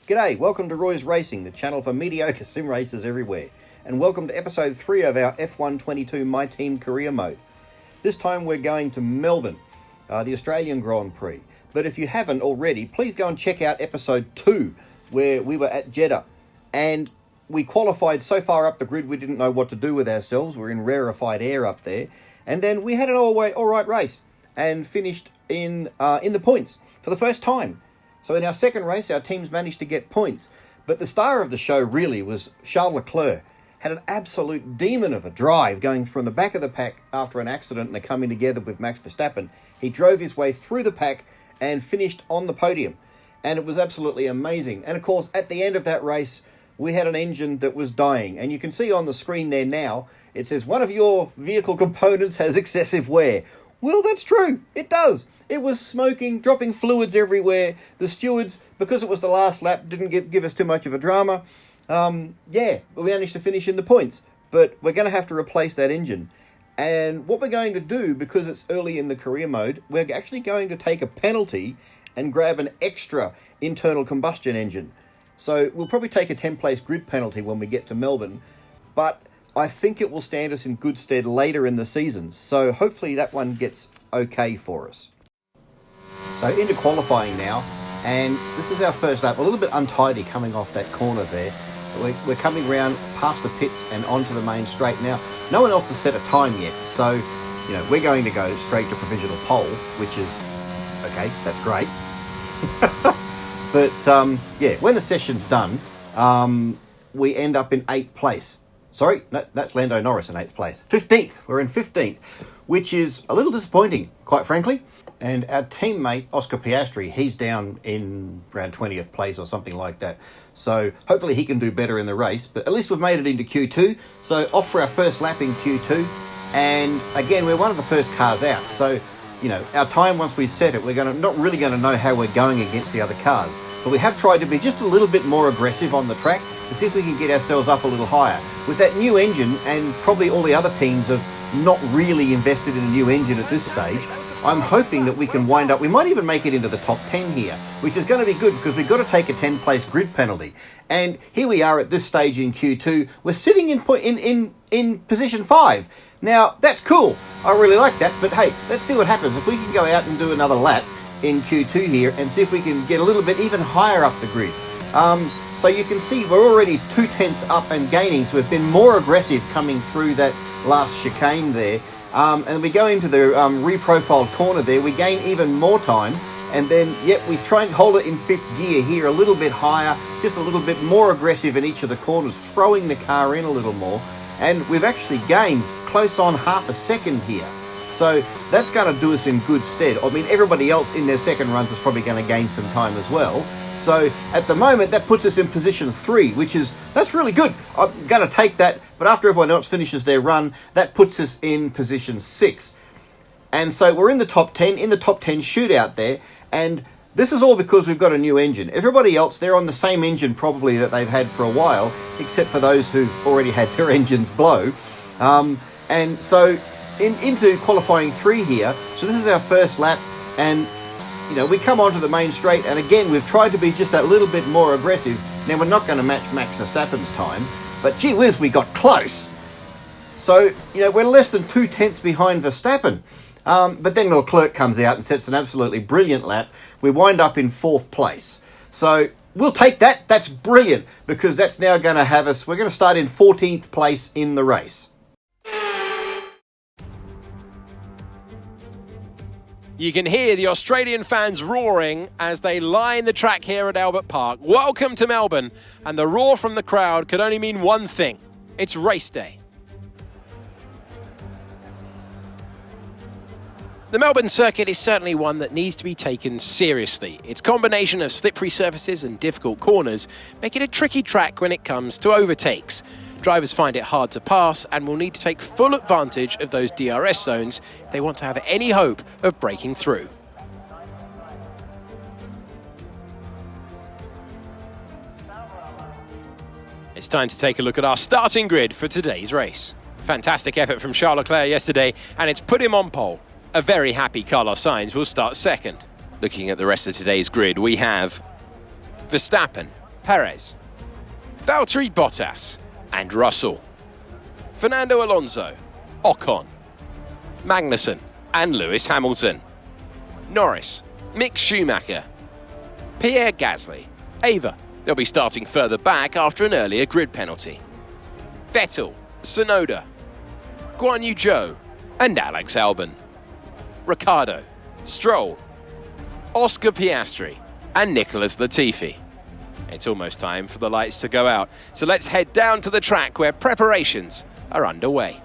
G'day, welcome to Roy's Racing, the channel for mediocre sim racers everywhere. And welcome to episode 3 of our F122 My Team career mode. This time we're going to Melbourne, the Australian Grand Prix. But if you haven't already, please go and check out episode 2, where we were at Jeddah. And we qualified so far up the grid we didn't know what to do with ourselves. We're in rarefied air up there. And then we had an all right race and finished in the points for the first time. So in our second race, our teams managed to get points. But the star of the show really was Charles Leclerc. Had an absolute demon of a drive going from the back of the pack after an accident and coming together with Max Verstappen. He drove his way through the pack and finished on the podium. And it was absolutely amazing. And of course, at the end of that race, we had an engine that was dying. And you can see on the screen there now, it says, one of your vehicle components has excessive wear. Well, that's true. It does. It was smoking, dropping fluids everywhere. The stewards, because it was the last lap, didn't give us too much of a drama. We managed to finish in the points. But we're going to have to replace that engine. And what we're going to do, because it's early in the career mode, we're actually going to take a penalty and grab an extra internal combustion engine. So we'll probably take a 10-place grid penalty when we get to Melbourne. But I think it will stand us in good stead later in the season. So hopefully that one gets okay for us. So into qualifying now, and this is our first lap. A little bit untidy coming off that corner there. We're coming round past the pits and onto the main straight now. No one else has set a time yet, so we're going to go straight to provisional pole, which is okay. That's great. But when the session's done, we end up in 8th place. Sorry, no, that's Lando Norris in 8th place. 15th. We're in 15th, which is a little disappointing, quite frankly. And our teammate, Oscar Piastri, he's down in around 20th place or something like that. So hopefully he can do better in the race. But at least we've made it into Q2. So off for our first lap in Q2. And again, we're one of the first cars out. So, our time, once we set it, we're not really going to know how we're going against the other cars. But we have tried to be just a little bit more aggressive on the track to see if we can get ourselves up a little higher. With that new engine, and probably all the other teams have not really invested in a new engine at this stage, I'm hoping that we can wind up, we might even make it into the top 10 here, which is going to be good because we've got to take a 10-place grid penalty. And here we are at this stage in Q2. We're sitting in position 5. Now, that's cool. I really like that. But hey, let's see what happens. If we can go out and do another lap in Q2 here and see if we can get a little bit even higher up the grid. So you can see we're already 2/10 up and gaining. So we've been more aggressive coming through that last chicane there. And we go into the reprofiled corner there. We gain even more time. And then, we try and hold it in 5th gear here, a little bit higher, just a little bit more aggressive in each of the corners, throwing the car in a little more. And we've actually gained close on half a second here. So that's going to do us in good stead. I mean, everybody else in their second runs is probably going to gain some time as well. So at the moment, that puts us in position 3, that's really good. I'm going to take that, but after everyone else finishes their run, that puts us in position 6. And so we're in the top 10 shootout there, and this is all because we've got a new engine. Everybody else, they're on the same engine probably that they've had for a while, except for those who've already had their engines blow. And so into qualifying 3 here, so this is our first lap, and we come onto the main straight, and again, we've tried to be just that little bit more aggressive. Now, we're not going to match Max Verstappen's time, but gee whiz, we got close. So, we're less than 2/10 behind Verstappen. But then Leclerc comes out and sets an absolutely brilliant lap. We wind up in 4th place. So, we'll take that. That's brilliant, because that's now going to have us, we're going to start in 14th place in the race. You can hear the Australian fans roaring as they line the track here at Albert Park. Welcome to Melbourne, and the roar from the crowd could only mean one thing. It's race day. The Melbourne circuit is certainly one that needs to be taken seriously. Its combination of slippery surfaces and difficult corners make it a tricky track when it comes to overtakes. Drivers find it hard to pass and will need to take full advantage of those DRS zones if they want to have any hope of breaking through. It's time to take a look at our starting grid for today's race. Fantastic effort from Charles Leclerc yesterday, and it's put him on pole. A very happy Carlos Sainz will start second. Looking at the rest of today's grid, we have Verstappen, Perez, Valtteri Bottas and Russell, Fernando Alonso, Ocon, Magnussen and Lewis Hamilton, Norris, Mick Schumacher, Pierre Gasly, Ava. They'll be starting further back after an earlier grid penalty. Vettel, Tsunoda, Guan Yu Zhou and Alex Albon, Ricciardo, Stroll, Oscar Piastri and Nicholas Latifi. It's almost time for the lights to go out, so let's head down to the track where preparations are underway.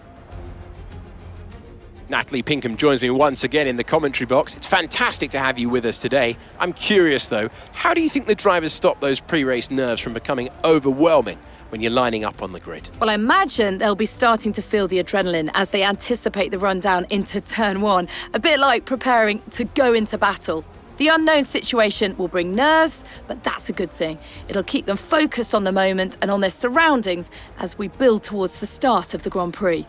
Natalie Pinkham joins me once again in the commentary box. It's fantastic to have you with us today. I'm curious though, how do you think the drivers stop those pre-race nerves from becoming overwhelming when you're lining up on the grid? Well, I imagine they'll be starting to feel the adrenaline as they anticipate the rundown into turn one, a bit like preparing to go into battle. The unknown situation will bring nerves, but that's a good thing. It'll keep them focused on the moment and on their surroundings as we build towards the start of the Grand Prix.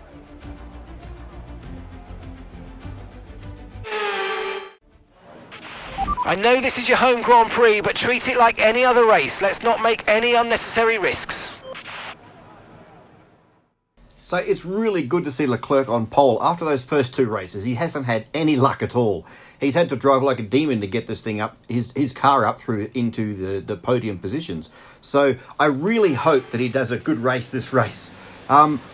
I know this is your home Grand Prix, but treat it like any other race. Let's not make any unnecessary risks. So it's really good to see Leclerc on pole after those first two races. He hasn't had any luck at all. He's had to drive like a demon to get this thing up, his car up through into the podium positions. So I really hope that he does a good race this race.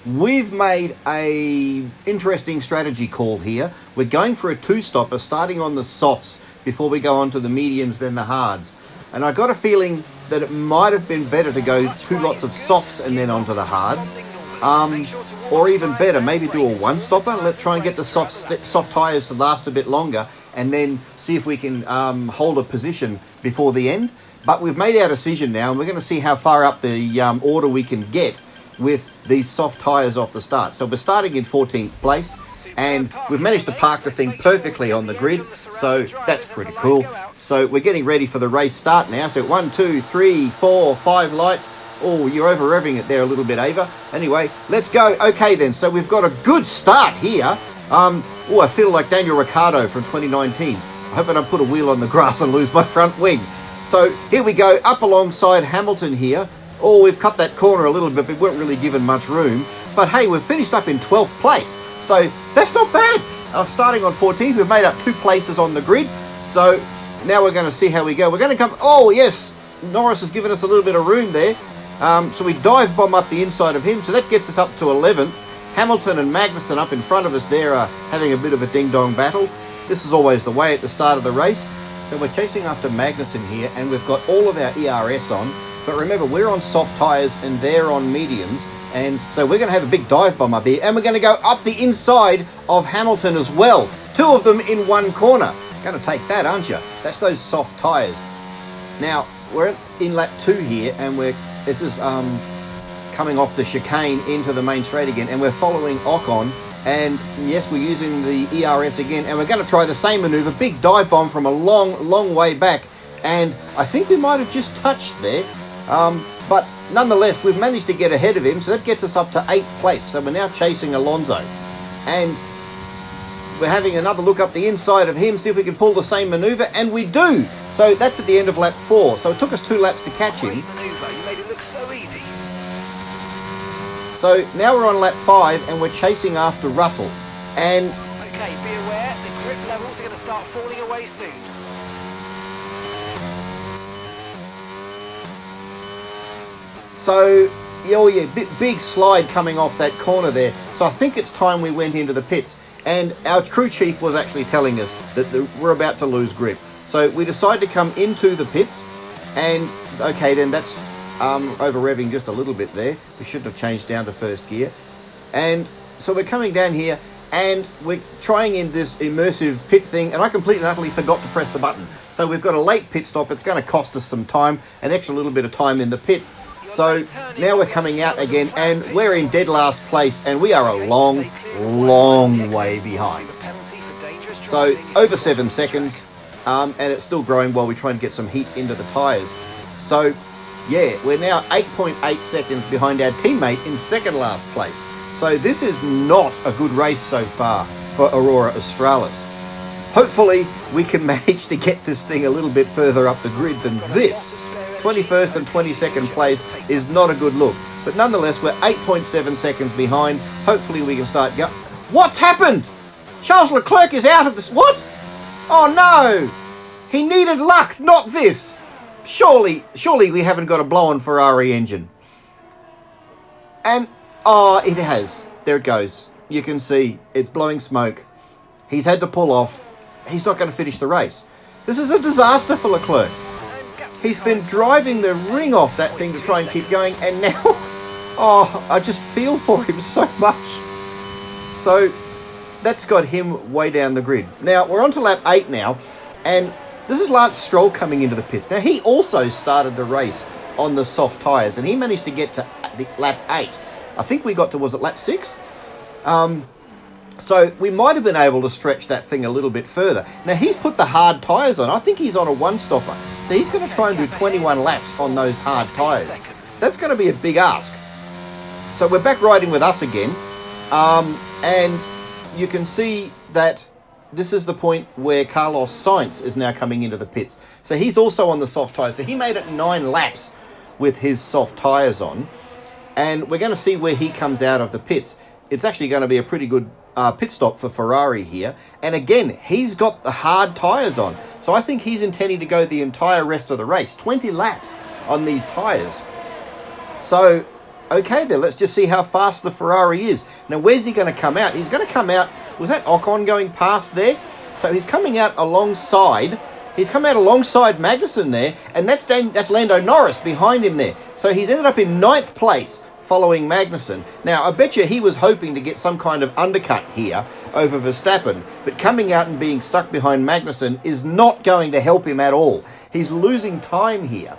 We've made a interesting strategy call here. We're going for a two-stopper, starting on the softs before we go on to the mediums, then the hards. And I got a feeling that it might have been better to go 2 lots of softs and then onto the hards. Or even better, maybe do a one-stopper. Let's try and get the soft tyres to last a bit longer and then see if we can hold a position before the end. But we've made our decision now, and we're going to see how far up the order we can get with these soft tyres off the start. So we're starting in 14th place, and we've managed to park the thing perfectly on the grid, so that's pretty cool. So we're getting ready for the race start now. So 1, 2, 3, 4, 5 lights. Oh, you're over-revving it there a little bit, Ava. Anyway, let's go. Okay then, so we've got a good start here. I feel like Daniel Ricciardo from 2019. I hope I don't put a wheel on the grass and lose my front wing. So here we go, up alongside Hamilton here. Oh, we've cut that corner a little bit, but we weren't really given much room. But hey, we've finished up in 12th place. So that's not bad. Starting on 14th, we've made up 2 places on the grid. So now we're going to see how we go. We're going to come... Oh, yes, Norris has given us a little bit of room there. So we dive bomb up the inside of him. So that gets us up to 11th. Hamilton and Magnussen up in front of us there are having a bit of a ding-dong battle. This is always the way at the start of the race. So we're chasing after Magnussen here, and we've got all of our ERS on. But remember, we're on soft tyres and they're on mediums. And so we're going to have a big dive bomb up here, and we're going to go up the inside of Hamilton as well. 2 of them in one corner. Going to take that, aren't you? That's those soft tyres. Now, we're in lap 2 here, and this is coming off the chicane into the main straight again, and we're following Ocon. And yes, we're using the ERS again, and we're going to try the same manoeuvre. Big dive bomb from a long way back, and I think we might have just touched there. But nonetheless, we've managed to get ahead of him, so that gets us up to 8th place. So we're now chasing Alonso. And we're having another look up the inside of him, see if we can pull the same manoeuvre, and we do. So that's at the end of lap 4. So it took us 2 laps to catch him. You made it look so easy. So now we're on lap 5, and we're chasing after Russell. And Okay, be aware, the grip levels are going to start falling away soon. so, big slide coming off that corner there. So I think it's time we went into the pits. And our crew chief was actually telling us that we're about to lose grip. So we decided to come into the pits, and okay, then that's over-revving just a little bit there. We shouldn't have changed down to first gear. And so we're coming down here, and we're trying in this immersive pit thing, and I completely and utterly forgot to press the button. So we've got a late pit stop. It's going to cost us some time, an extra little bit of time in the pits. So now we're coming out again, and we're in dead last place, and we are a long way behind. So over 7 seconds, and it's still growing while we try and get some heat into the tyres. So yeah, we're now 8.8 seconds behind our teammate in second last place. So this is not a good race so far for Aurora Australis. Hopefully we can manage to get this thing a little bit further up the grid than this 21st and 22nd place is not a good look. But nonetheless, we're 8.7 seconds behind. Hopefully we can start going. What's happened? Charles Leclerc is out of this. What? Oh no! He needed luck, not this. Surely we haven't got a blow-on Ferrari engine. And, oh, it has. There it goes. You can see it's blowing smoke. He's had to pull off. He's not going to finish the race. This is a disaster for Leclerc. He's been driving the ring off that thing to try and keep going, and now, oh, I just feel for him so much. So, that's got him way down the grid. Now, we're on to lap 8 now, and this is Lance Stroll coming into the pits. Now, he also started the race on the soft tyres, and he managed to get to the lap 8. I think we got to, was it lap 6? So we might have been able to stretch that thing a little bit further. Now, he's put the hard tyres on. I think he's on a one-stopper. So he's going to try and do 21 laps on those hard tyres. That's going to be a big ask. So we're back riding with us again. And you can see that this is the point where Carlos Sainz is now coming into the pits. So he's also on the soft tyres. So he made it 9 laps with his soft tyres on. And we're going to see where he comes out of the pits. It's actually going to be a pretty good pit stop for Ferrari here. And again, he's got the hard tyres on. So I think he's intending to go the entire rest of the race. 20 laps on these tyres. So, okay then, let's just see how fast the Ferrari is. Now, where's he going to come out? He's going to come out, was that Ocon going past there? So he's coming out alongside, Magnussen there, and that's Lando Norris behind him there. So he's ended up in 9th place following Magnussen. Now, I bet you he was hoping to get some kind of undercut here over Verstappen, but coming out and being stuck behind Magnussen is not going to help him at all. He's losing time here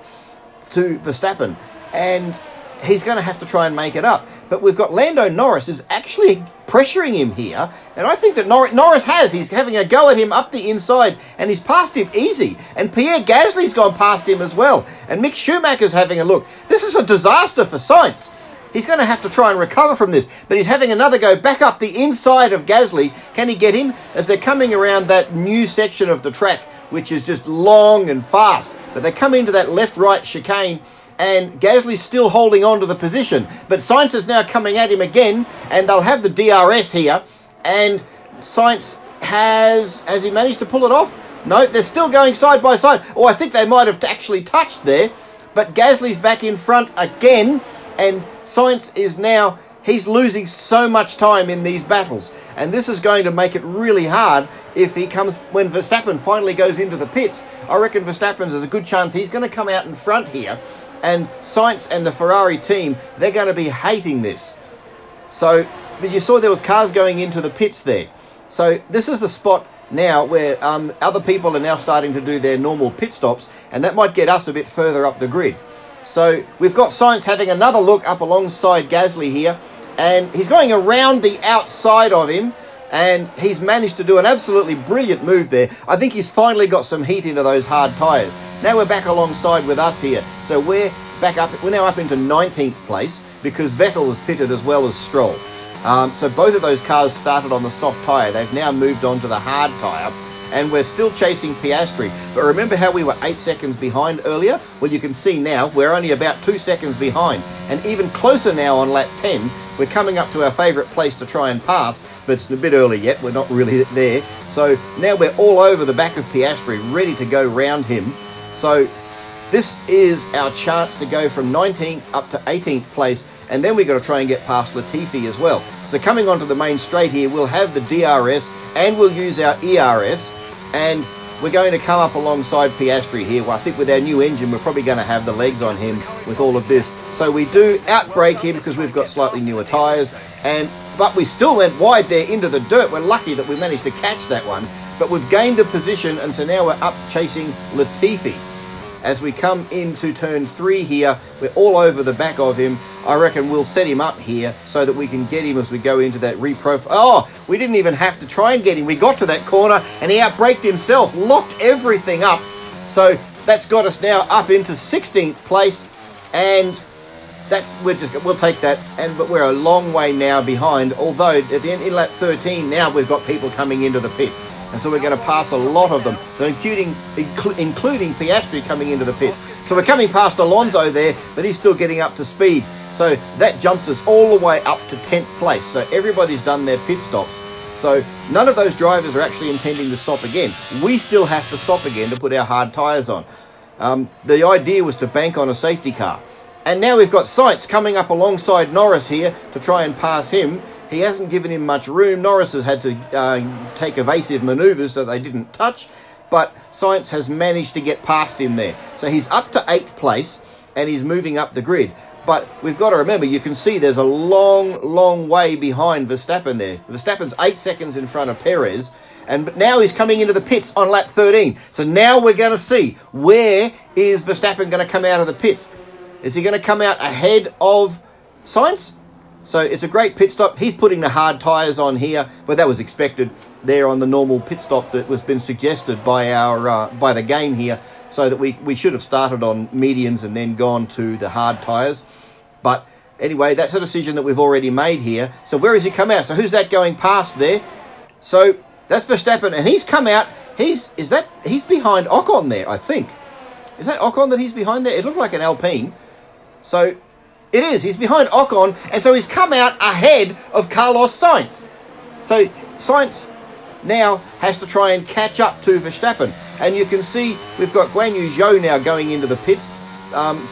to Verstappen, and he's going to have to try and make it up. But we've got Lando Norris is actually pressuring him here, and I think that Norris he's having a go at him up the inside, and he's passed him easy, and Pierre Gasly's gone past him as well, and Mick Schumacher's having a look. This is a disaster for Sainz. He's going to have to try and recover from this, but he's having another go back up the inside of Gasly. Can he get him? As they're coming around that new section of the track, which is just long and fast, but they come into that left-right chicane, and Gasly's still holding on to the position. But Sainz is now coming at him again, and they'll have the DRS here. And Sainz has he managed to pull it off? No, they're still going side by side. Oh, I think they might have actually touched there. But Gasly's back in front again, and Sainz is now, he's losing so much time in these battles. And this is going to make it really hard if he comes, when Verstappen finally goes into the pits. I reckon Verstappen's there's a good chance he's going to come out in front here. And Sainz and the Ferrari team, they're going to be hating this. So, but you saw there was cars going into the pits there. So this is the spot now where other people are now starting to do their normal pit stops, and that might get us a bit further up the grid. So we've got Sainz having another look up alongside Gasly here, and he's going around the outside of him, and he's managed to do an absolutely brilliant move there. I think he's finally got some heat into those hard tyres. Now we're back alongside with us here. So we're back up. We're now up into 19th place because Vettel has pitted as well as Stroll. So both of those cars started on the soft tyre. They've now moved on to the hard tyre, and we're still chasing Piastri. But remember how we were 8 seconds behind earlier? Well, you can see now we're only about 2 seconds behind, and even closer now on lap 10. We're coming up to our favourite place to try and pass, but it's a bit early yet. We're not really there. So now we're all over the back of Piastri, ready to go round him. So this is our chance to go from 19th up to 18th place, and then we've got to try and get past Latifi as well. So coming onto the main straight here, we'll have the DRS and we'll use our ERS, and we're going to come up alongside Piastri here. Well, I think with our new engine, we're probably going to have the legs on him with all of this. So we do outbrake him because we've got slightly newer tyres, but we still went wide there into the dirt. We're lucky that we managed to catch that one, but we've gained the position, and so now we're up chasing Latifi. As we come into turn 3 here, we're all over the back of him. I reckon we'll set him up here so that we can get him as we go into that reprofile. Oh, we didn't even have to try and get him. We got to that corner and he outbraked himself, locked everything up. So that's got us now up into 16th place, and we'll take that. But we're a long way now behind. Although at the end in lap 13 now we've got people coming into the pits. And so we're going to pass a lot of them, so including Piastri coming into the pits. So we're coming past Alonso there, but he's still getting up to speed. So that jumps us all the way up to 10th place. So everybody's done their pit stops. So none of those drivers are actually intending to stop again. We still have to stop again to put our hard tyres on. The idea was to bank on a safety car. And now we've got Sainz coming up alongside Norris here to try and pass him. He hasn't given him much room. Norris has had to take evasive manoeuvres so they didn't touch. But Sainz has managed to get past him there. So he's up to 8th place and he's moving up the grid. But we've got to remember, you can see there's a long way behind Verstappen there. Verstappen's 8 seconds in front of Perez. But now he's coming into the pits on lap 13. So now we're going to see, where is Verstappen going to come out of the pits? Is he going to come out ahead of Sainz? So it's a great pit stop. He's putting the hard tyres on here, but that was expected there on the normal pit stop that was been suggested by by the game here, so that we should have started on mediums and then gone to the hard tyres. But anyway, that's a decision that we've already made here. So where has he come out? So who's that going past there? So that's Verstappen, and he's come out. He's behind Ocon there, I think. Is that Ocon that he's behind there? It looked like an Alpine. So it is. He's behind Ocon, and so he's come out ahead of Carlos Sainz. So Sainz now has to try and catch up to Verstappen. And you can see we've got Guan Yu Zhou now going into the pits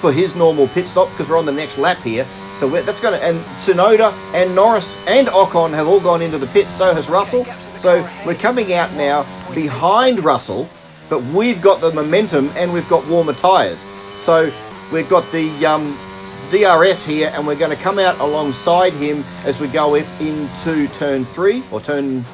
for his normal pit stop, because we're on the next lap here. So that's going to, and Tsunoda and Norris and Ocon have all gone into the pits. So has Russell. So we're coming out now behind Russell, but we've got the momentum and we've got warmer tyres. So we've got the DRS here, and we're going to come out alongside him as we go into turn 3, or turn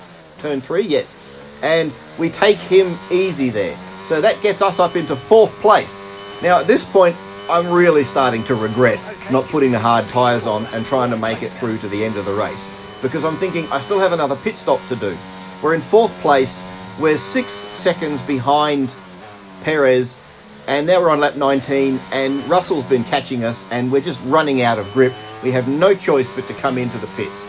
3, yes. And we take him easy there. So that gets us up into 4th place. Now at this point, I'm really starting to regret not putting the hard tyres on and trying to make it through to the end of the race, because I'm thinking I still have another pit stop to do. We're in 4th place. We're 6 seconds behind Perez, and now we're on lap 19, and Russell's been catching us, and we're just running out of grip. We have no choice but to come into the pits.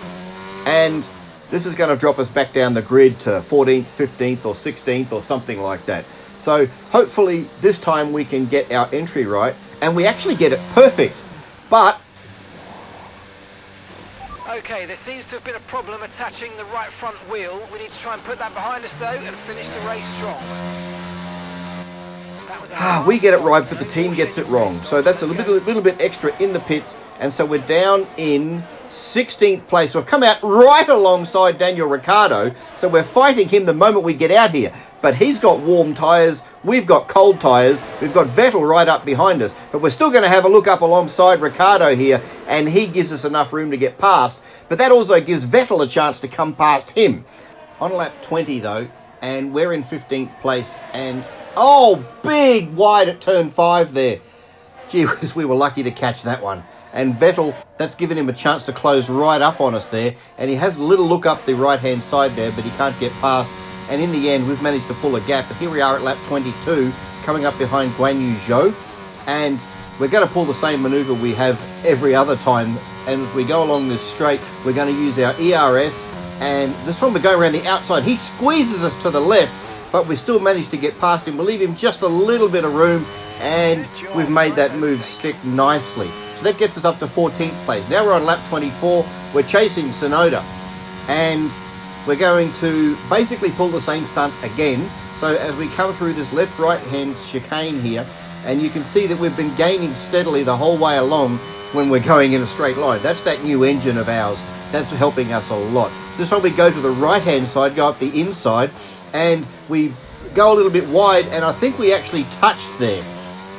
And this is going to drop us back down the grid to 14th, 15th, or 16th, or something like that. So hopefully this time we can get our entry right, and we actually get it perfect. But okay, there seems to have been a problem attaching the right front wheel. We need to try and put that behind us though and finish the race strong. We get it right, but the team gets it wrong. So that's a little bit extra in the pits, and so we're down in 16th place. We've come out right alongside Daniel Ricciardo, so we're fighting him the moment we get out here. But he's got warm tyres, we've got cold tyres, we've got Vettel right up behind us. But we're still going to have a look up alongside Ricciardo here, and he gives us enough room to get past. But that also gives Vettel a chance to come past him. On lap 20 though, and we're in 15th place, and oh, big wide at turn 5 there. Gee whiz, we were lucky to catch that one. And Vettel, that's given him a chance to close right up on us there. And he has a little look up the right-hand side there, but he can't get past. And in the end, we've managed to pull a gap. But here we are at lap 22, coming up behind Guan Yu Zhou. And we're going to pull the same manoeuvre we have every other time. And as we go along this straight, we're going to use our ERS. And this time we're going around the outside. He squeezes us to the left, but we still managed to get past him. We'll leave him just a little bit of room, and we've made that move stick nicely. So that gets us up to 14th place. Now we're on lap 24. We're chasing Tsunoda, and we're going to basically pull the same stunt again. So as we come through this left-right-hand chicane here, and you can see that we've been gaining steadily the whole way along when we're going in a straight line. That's that new engine of ours. That's helping us a lot. So this time we go to the right-hand side, go up the inside, and we go a little bit wide, and I think we actually touched there.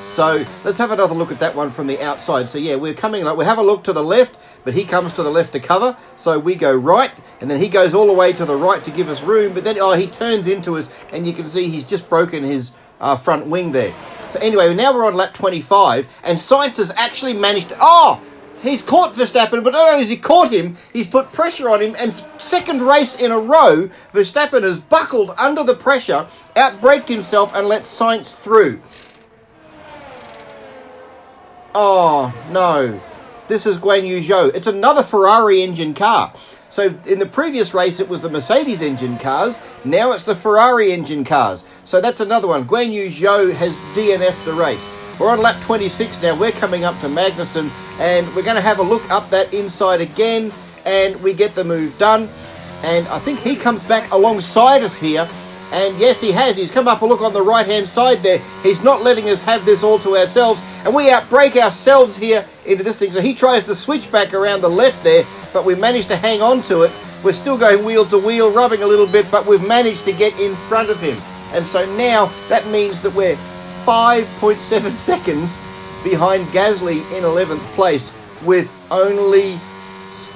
So let's have another look at that one from the outside. So yeah, we're coming, we have a look to the left, but he comes to the left to cover. So we go right, and then he goes all the way to the right to give us room. But then, he turns into us, and you can see he's just broken his front wing there. So anyway, now we're on lap 25, and Sainz has actually managed to, he's caught Verstappen, but not only has he caught him, he's put pressure on him, and second race in a row, Verstappen has buckled under the pressure, outbraked himself, and let Sainz through. Oh, no. This is Guan Yu Zhou. It's another Ferrari engine car. So in the previous race, it was the Mercedes engine cars. Now it's the Ferrari engine cars. So that's another one. Guan Yu Zhou has DNF'd the race. We're on lap 26 now. We're coming up to Magnussen, and we're going to have a look up that inside again, and we get the move done. And I think he comes back alongside us here. And yes, he has. He's come up a look on the right-hand side there. He's not letting us have this all to ourselves. And we outbrake ourselves here into this thing. So he tries to switch back around the left there, but we managed to hang on to it. We're still going wheel to wheel, rubbing a little bit, but we've managed to get in front of him. And so now that means that we're 5.7 seconds behind Gasly in 11th place with only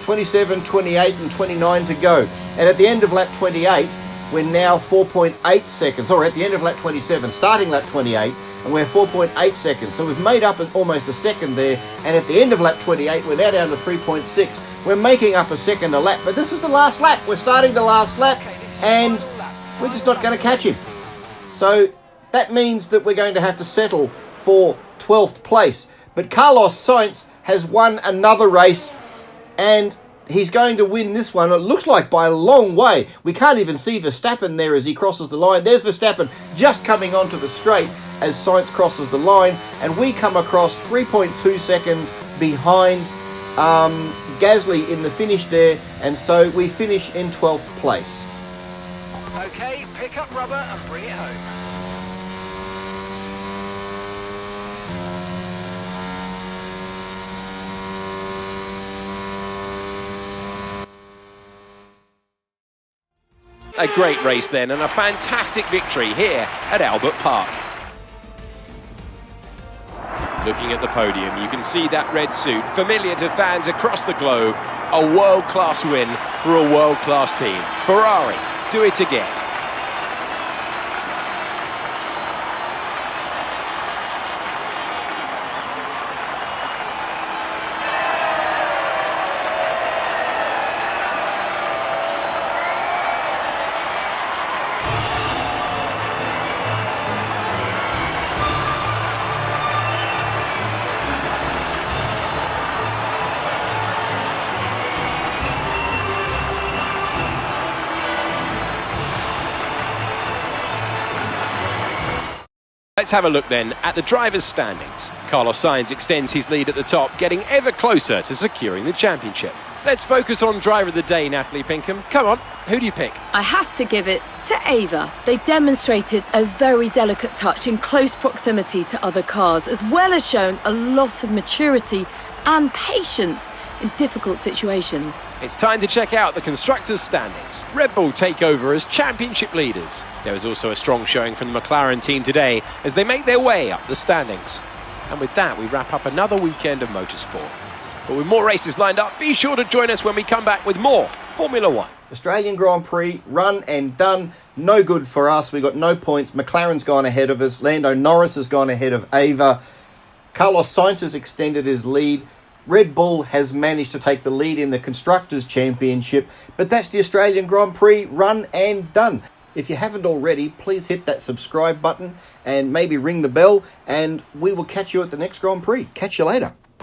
27, 28 and 29 to go. And at the end of lap 28, we're now 4.8 seconds. Or at the end of lap 27, starting lap 28, and we're 4.8 seconds. So we've made up almost a second there. And at the end of lap 28, we're now down to 3.6. We're making up a second a lap. But this is the last lap. We're starting the last lap, and we're just not going to catch him. So that means that we're going to have to settle for 12th place. But Carlos Sainz has won another race, and he's going to win this one. It looks like by a long way. We can't even see Verstappen there as he crosses the line. There's Verstappen just coming onto the straight as Sainz crosses the line, and we come across 3.2 seconds behind Gasly in the finish there, and so we finish in 12th place. Okay, pick up rubber and bring it home. A great race then, and a fantastic victory here at Albert Park. Looking at the podium, you can see that red suit, familiar to fans across the globe. A world-class win for a world-class team. Ferrari, do it again. Let's have a look then at the drivers' standings. Carlos Sainz extends his lead at the top, getting ever closer to securing the championship. Let's focus on driver of the day, Natalie Pinkham. Come on, who do you pick? I have to give it to Ava. They demonstrated a very delicate touch in close proximity to other cars, as well as showing a lot of maturity and patience in difficult situations. It's time to check out the constructors' standings. Red Bull take over as championship leaders. There was also a strong showing from the McLaren team today as they make their way up the standings. And with that, we wrap up another weekend of motorsport. But with more races lined up, be sure to join us when we come back with more Formula One. Australian Grand Prix, run and done. No good for us. We got no points. McLaren's gone ahead of us. Lando Norris has gone ahead of Ava. Carlos Sainz has extended his lead. Red Bull has managed to take the lead in the Constructors' Championship. But that's the Australian Grand Prix, run and done. If you haven't already, please hit that subscribe button and maybe ring the bell, and we will catch you at the next Grand Prix. Catch you later.